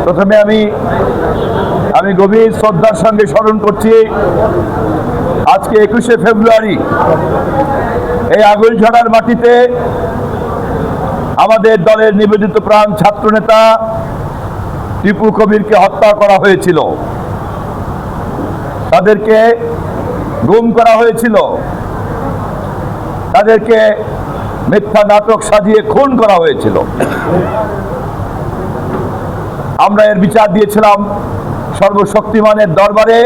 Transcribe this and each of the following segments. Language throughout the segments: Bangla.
প্রথমে আমি গভীর শ্রদ্ধার সঙ্গে স্মরণ করছি আজকে 21শে ফেব্রুয়ারি এই আগুলঝরার মাটিতে আমাদের দলের নিবেদিত প্রাণ ছাত্রনেতা টিপু কবিরকে হত্যা করা হয়েছিল, তাদেরকে গুম করা হয়েছিল, তাদেরকে মিথ্যা নাটক সাজিয়ে খুন করা হয়েছিল। আমরা এর বিচার দিয়েছিলাম সর্বশক্তিমানের দরবারে,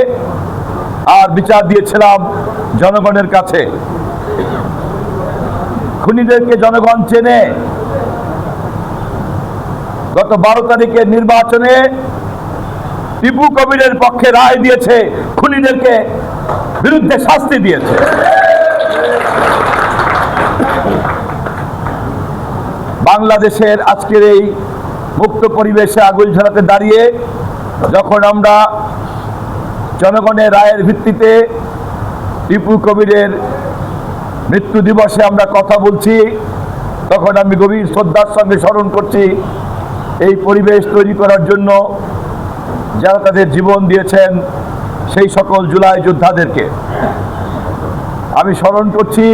আর বিচার দিয়েছিলাম জনগণের কাছে। খুনিদেরকে জনগণ চেনে। গত 12 তারিখের নির্বাচনে টিপু কবিরের পক্ষে রায় দিয়েছে, খুনিদেরকে বিরুদ্ধে শাস্তি দিয়েছে। বাংলাদেশের আজকের এই মুক্ত পরিবেশে আগুলঝরাতে দাঁড়িয়ে যখন আমরা জনগণের রায়ের ভিত্তিতে টিপু কবিরের মৃত্যু দিবসে আমরা কথা বলছি, তখন আমি গভীর শ্রদ্ধার সঙ্গে স্মরণ করছি এই পরিবেশ তৈরি করার জন্য যারা তাদের জীবন দিয়েছেন সেই সকল জুলাই যোদ্ধাদেরকে। আমি স্মরণ করছি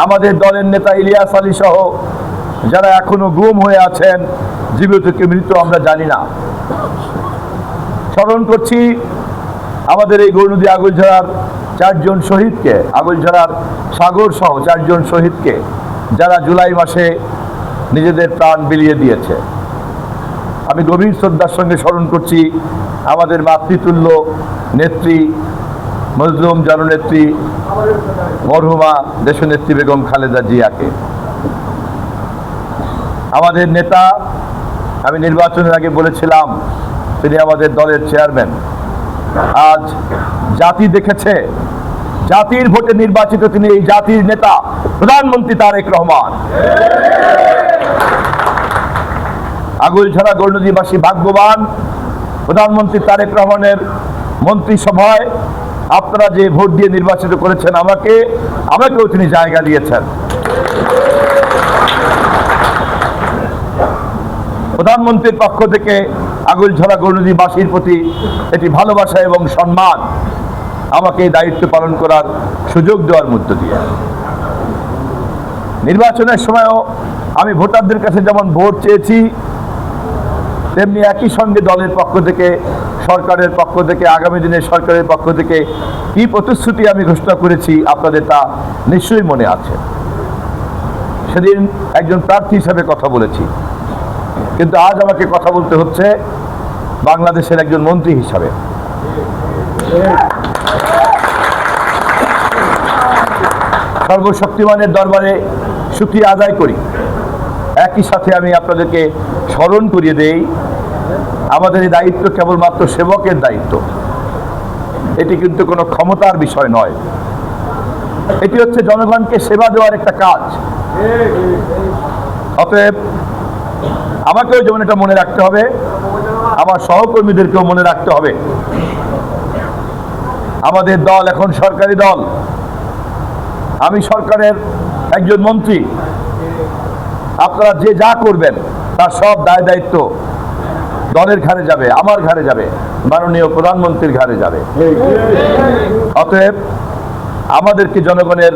আমাদের দলের নেতা ইলিয়াস আলী সহ যারা এখনো গুম হয়ে আছেন, জীবিত কি মৃত আমরা জানি না। স্মরণ করছি আমাদের এই গৌরনদী আগুলঝরার 4 জন শহীদকে, আগুলঝরার সাগর সহ 4 জন শহীদকে, যারা জুলাই মাসে নিজেদের প্রাণ বিলিয়ে দিয়েছে। আমি গভীর শ্রদ্ধার সঙ্গে স্মরণ করছি আমাদের মাতৃতুল্য নেত্রী, মজলুম জননেত্রী মরহুমা দেশনেত্রী বেগম খালেদা জিয়াকে। আমাদের নেতা, আমি নির্বাচনের আগে বলেছিলাম তিনি আমাদের দলের চেয়ারম্যান। আজ জাতি দেখেছে, জাতির ভোটে নির্বাচিত তিনি এই জাতির নেতা প্রধানমন্ত্রী তারেক রহমান। আগুলঝরা গৌরনদীবাসী ভাগ্যবান, প্রধানমন্ত্রী তারেক রহমানের মন্ত্রিসভায় আপনারা যে ভোট দিয়ে নির্বাচিত করেছেন আমাকেও তিনি জায়গা দিয়েছেন। প্রধানমন্ত্রীর পক্ষ থেকে আগুলঝরা গৌরনদীবাসীর প্রতি এটি ভালোবাসা এবং সম্মান, আমাকে এই দায়িত্ব পালন করার সুযোগ দেওয়ার মধ্য দিয়ে। নির্বাচনের সময়ও আমি ভোটারদের কাছে যেমন ভোট চেয়েছি, তেমনি একই সঙ্গে দলের পক্ষ থেকে, সরকারের পক্ষ থেকে, আগামী দিনের সরকারের পক্ষ থেকে কি প্রতিশ্রুতি আমি ঘোষণা করেছি আপনাদের তা নিশ্চয়ই মনে আছে। সেদিন একজন প্রার্থী হিসাবে কথা বলেছি, কিন্তু আজ আমাকে কথা বলতে হচ্ছে বাংলাদেশের একজন মন্ত্রী হিসাবে। সর্বশক্তিমানের দরবারে শুকরিয়া আদায় করি। একই সাথে আমি আপনাদেরকে স্মরণ করিয়ে দেই, আমাদের এই দায়িত্ব কেবলমাত্র সেবকের দায়িত্ব, এটি কিন্তু কোনো ক্ষমতার বিষয় নয়। এটি হচ্ছে জনগণকে সেবা দেওয়ার একটা কাজ। অতএব আমাকেও যেমন এটা মনে রাখতে হবে, আমার সহকর্মীদেরকেও মনে রাখতে হবে আমাদের দল এখন সরকারি দল। আমি সরকারের একজন মন্ত্রী। আপনারা যে যা করবেন তার সব দায় দায়িত্ব দলের ঘাড়ে যাবে, আমার ঘাড়ে যাবে, মাননীয় প্রধানমন্ত্রীর ঘাড়ে যাবে। অতএব আমাদেরকে জনগণের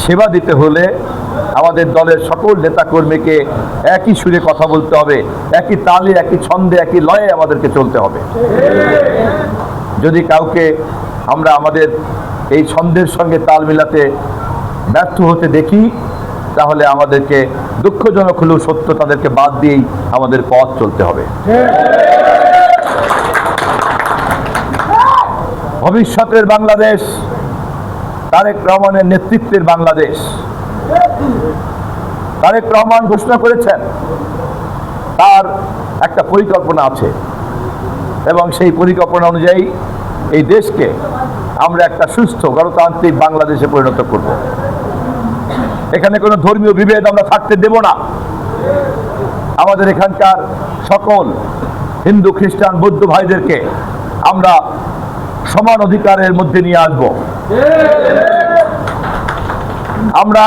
সেবা দিতে হলে আমাদের দলের সকল নেতাকর্মীকে একই সুরে কথা বলতে হবে, একই তালে, একই ছন্দে, একই লয়ে আমাদেরকে চলতে হবে। যদি কাউকে আমরা আমাদের এই ছন্দের সঙ্গে তাল মিলাতে ব্যর্থ হতে দেখি, তাহলে আমাদেরকে দুঃখজনক হলেও সত্য তাদেরকে বাদ দিয়েই আমাদের পথ চলতে হবে। ভবিষ্যতের বাংলাদেশ তারেক রহমানের নেতৃত্বের বাংলাদেশ। তারেক রহমান ঘোষণা করেছেন তার একটা পরিকল্পনা আছে, এবং সেই পরিকল্পনা অনুযায়ী এই দেশকে আমরা একটা সুস্থ গণতান্ত্রিক বাংলাদেশে পরিণত করব। এখানে কোনো ধর্মীয় বিভেদ আমরা থাকতে দেব না। আমাদের এখানকার সকল হিন্দু, খ্রিস্টান, বৌদ্ধ ভাইদেরকে আমরা সমান অধিকারের মধ্যে নিয়ে আসব। আমরা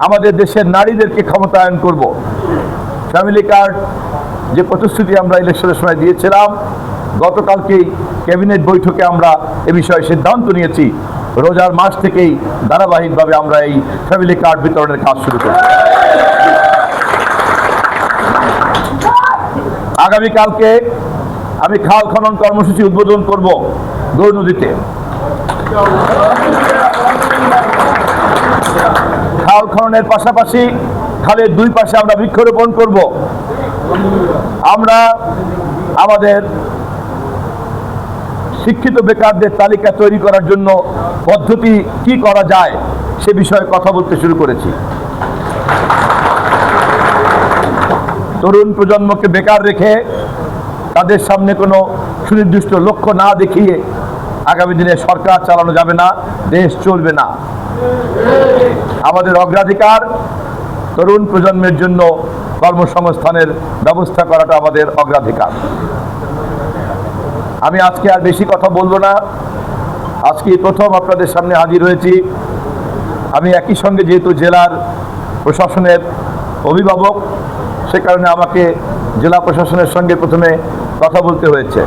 আমাদের দেশের নারীদেরকে ক্ষমতায়ন করব। ফ্যামিলি কার্ড যে প্রতিশ্রুতি আমরা ইলেকশনের সময় দিয়েছিলাম, গতকালকেই ক্যাবিনেট বৈঠকে আমরা এ বিষয়ে সিদ্ধান্ত নিয়েছি। রোজার মাস থেকেই ধারাবাহিকভাবে আমরা এই ফ্যামিলি কার্ড বিতরণের কাজ শুরু করব। আগামীকালকে আমি খাল খনন কর্মসূচি উদ্বোধন করব গৌর নদীতে। খাল খননের পাশাপাশি খালের দুই পাশে আমরা বৃক্ষরোপণ করব। আমরা আমাদের শিক্ষিত বেকারদের তালিকা তৈরি করার জন্য পদ্ধতি কি করা যায় সে বিষয়ে কথা বলতে শুরু করেছি। তরুণ প্রজন্মকে বেকার রেখে তাদের সামনে কোনো সুনির্দিষ্ট লক্ষ্য না দেখিয়ে আগামী দিনে সরকার চালানো যাবে না, দেশ চলবে না। আমাদের অগ্রাধিকার তরুণ প্রজন্মের জন্য কর্মসংস্থানের ব্যবস্থা করাটা আমাদের অগ্রাধিকার। আমি আজকে আর বেশি কথা বলবো না। আজকে প্রথম আপনাদের সামনে হাজির হয়েছি। আমি একই সঙ্গে যেহেতু জেলার প্রশাসনের অভিভাবক, সে কারণে আমাকে জেলা প্রশাসনের সঙ্গে প্রথমে কথা বলতে হয়েছে।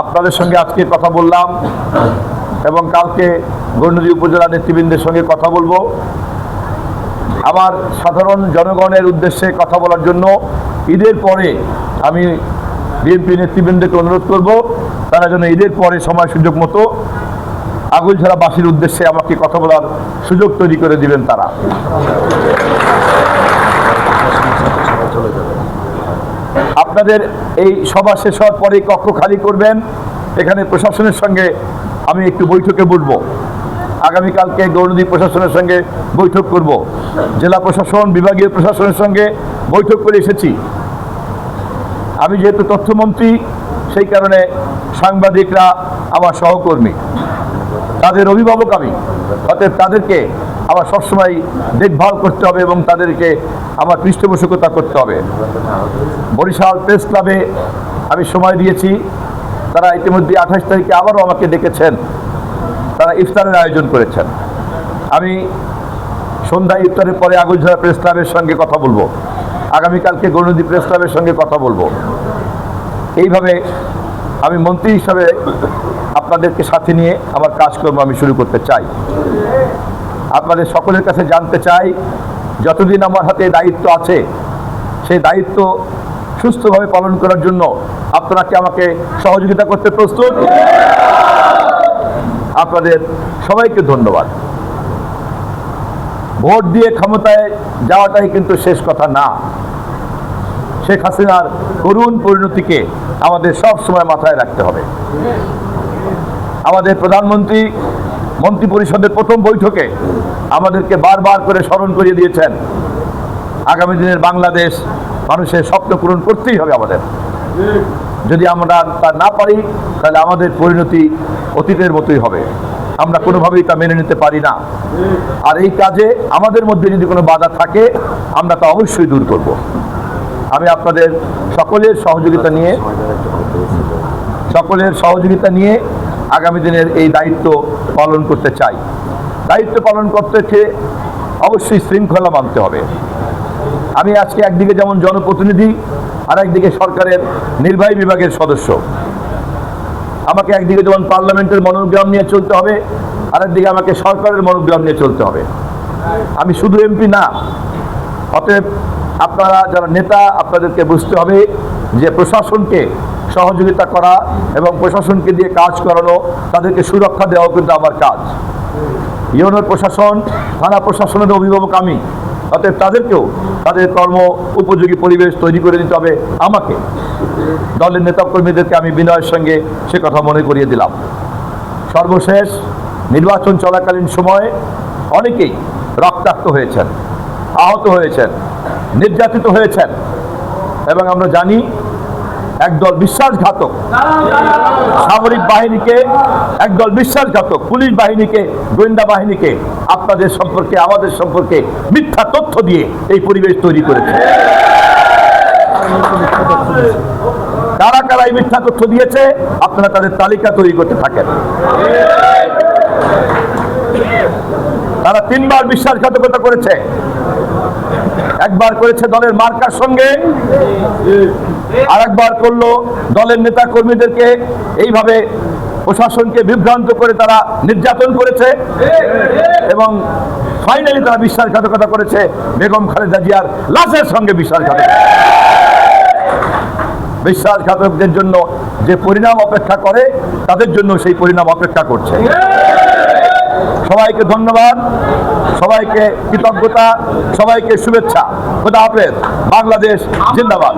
আপনাদের সঙ্গে আজকে কথা বললাম এবং কালকে গৌরনদী উপজেলা নেতৃবৃন্দের সঙ্গে কথা বলবো। আমার সাধারণ জনগণের উদ্দেশ্যে কথা বলার জন্য ঈদের পরে আমি বিএনপি নেতৃবৃন্দকে অনুরোধ করব, তারা যেন ঈদের পরে সময় সুযোগ মতো আগুলঝাড়াবাসীর উদ্দেশ্যে আমাকে কথা বলার সুযোগ তৈরি করে দিবেন তারা। আপনাদের এই সভা শেষ হওয়ার পরে কক্ষ খালি করবেন। এখানে প্রশাসনের সঙ্গে আমি একটু বৈঠকে বসবো। আগামীকালকে গৌরনদী প্রশাসনের সঙ্গে বৈঠক করব। জেলা প্রশাসন, বিভাগীয় প্রশাসনের সঙ্গে বৈঠক করে এসেছি। আমি যেহেতু তথ্যমন্ত্রী, সেই কারণে সাংবাদিকরা আমার সহকর্মী, তাদের অভিভাবক আমি, অতএব তাদেরকে আমার সবসময় দেখভাল করতে হবে এবং তাদেরকে আমার পৃষ্ঠপোষকতা করতে হবে। বরিশাল প্রেস ক্লাবে আমি সময় দিয়েছি। তারা ইতিমধ্যে 28 তারিখে আবারও আমাকে ডেকেছেন, তারা ইফতারের আয়োজন করেছেন। আমি সন্ধ্যায় ইফতারের পরে আগুলঝাড়া প্রেস ক্লাবের সঙ্গে কথা বলবো। আগামীকালকে গৌরনদী প্রেস ক্লাবের সঙ্গে কথা বলবো। এইভাবে আমি মন্ত্রী হিসাবে আপনাদেরকে সাথে নিয়ে আমার কাজকর্ম আমি শুরু করতে চাই। আপনাদের সকলের কাছে জানতে চাই, যতদিন আমার হাতে দায়িত্ব আছে সেই দায়িত্ব সুস্থভাবে পালন করার জন্য আপনারা কি আমাকে সহযোগিতা করতে প্রস্তুত? আপনাদের সবাইকে ধন্যবাদ। ভোট দিয়ে ক্ষমতায় যাওয়াটাই কিন্তু শেষ কথা না। শেখ হাসিনার করুণ পরিণতিকে আমাদের সব সময় মাথায় রাখতে হবে। আমাদের প্রধানমন্ত্রী মন্ত্রী পরিষদের প্রথম বৈঠকে আমাদেরকে বারবার করে স্মরণ করিয়ে দিয়েছেন, আগামী দিনের বাংলাদেশ মানুষের স্বপ্ন পূরণ করতেই হবে আমাদের। যদি আমরা তা না পারি তাহলে আমাদের পরিণতি অতীতের মতোই হবে। আমরা কোনোভাবেই তা মেনে নিতে পারি না। আর এই কাজে আমাদের মধ্যে যদি কোনো বাধা থাকে আমরা তা অবশ্যই দূর করব। আমি আপনাদের সকলের সহযোগিতা নিয়ে আগামী দিনের এই দায়িত্ব পালন করতে চাই। দায়িত্ব পালন করতে অবশ্যই শৃঙ্খলা মানতে হবে। আমি আজকে একদিকে যেমন জনপ্রতিনিধি, আর একদিকে সরকারের নির্বাহী বিভাগের সদস্য। আমাকে একদিকে যেমন পার্লামেন্টের মনোগ্রাম নিয়ে চলতে হবে, আরেকদিকে আমাকে সরকারের মনোগ্রাম নিয়ে চলতে হবে। আমি শুধু এমপি না। অতএব আপনারা যারা নেতা, আপনাদেরকে বুঝতে হবে যে প্রশাসনকে সহযোগিতা করা এবং প্রশাসনকে দিয়ে কাজ করানো, তাদেরকে সুরক্ষা দেওয়া কিন্তু আমার কাজ। ইউনিয়ন প্রশাসন, থানা প্রশাসনের অভিভাবক আমি। অতএব তাদেরকেও তাদের কর্ম উপযোগী পরিবেশ তৈরি করে দিতে হবে আমাকে। দলের নেতাকর্মীদেরকে আমি বিনয়ের সঙ্গে সে কথা মনে করিয়ে দিলাম। সর্বশেষ নির্বাচন চলাকালীন সময়ে অনেকেই রক্তাক্ত হয়েছেন, আহত হয়েছেন, নির্যাতিত হয়েছেন এবং আমরা জানি একদল বিশ্বাসঘাতক সামরিক বাহিনীকে, একদল বিশ্বাসঘাতক পুলিশ বাহিনীকে, গোয়েন্দা বাহিনীকে আপনাদের সম্পর্কে, আমাদের সম্পর্কে মিথ্যা তথ্য দিয়ে এই পরিবেশ তৈরি করেছে। কারা কারা এই মিথ্যা তথ্য দিয়েছে আপনারা তাদের তালিকা তৈরি করতে থাকেন। তারা 3 বার বিশ্বাসঘাতকতা করেছে। একবার করেছে দলের মার্কার সঙ্গে, আর একবার করলো দলের নেতা কর্মীদেরকে এইভাবে প্রশাসনকে বিভ্রান্ত করে তারা নির্যাতন করেছে এবং ফাইনালি তারা বিশ্বাসঘাতকতা করেছে বেগম খালেদা জিয়ার লাশের সঙ্গে বিশ্বাসঘাতকতা। বিশ্বাসঘাতকদের জন্য যে পরিণাম অপেক্ষা করে তাদের জন্য সেই পরিণাম অপেক্ষা করছে। সবাইকে ধন্যবাদ, সবাইকে কৃতজ্ঞতা, সবাইকে শুভেচ্ছা। খোদা হাফেজ। বাংলাদেশ জিন্দাবাদ।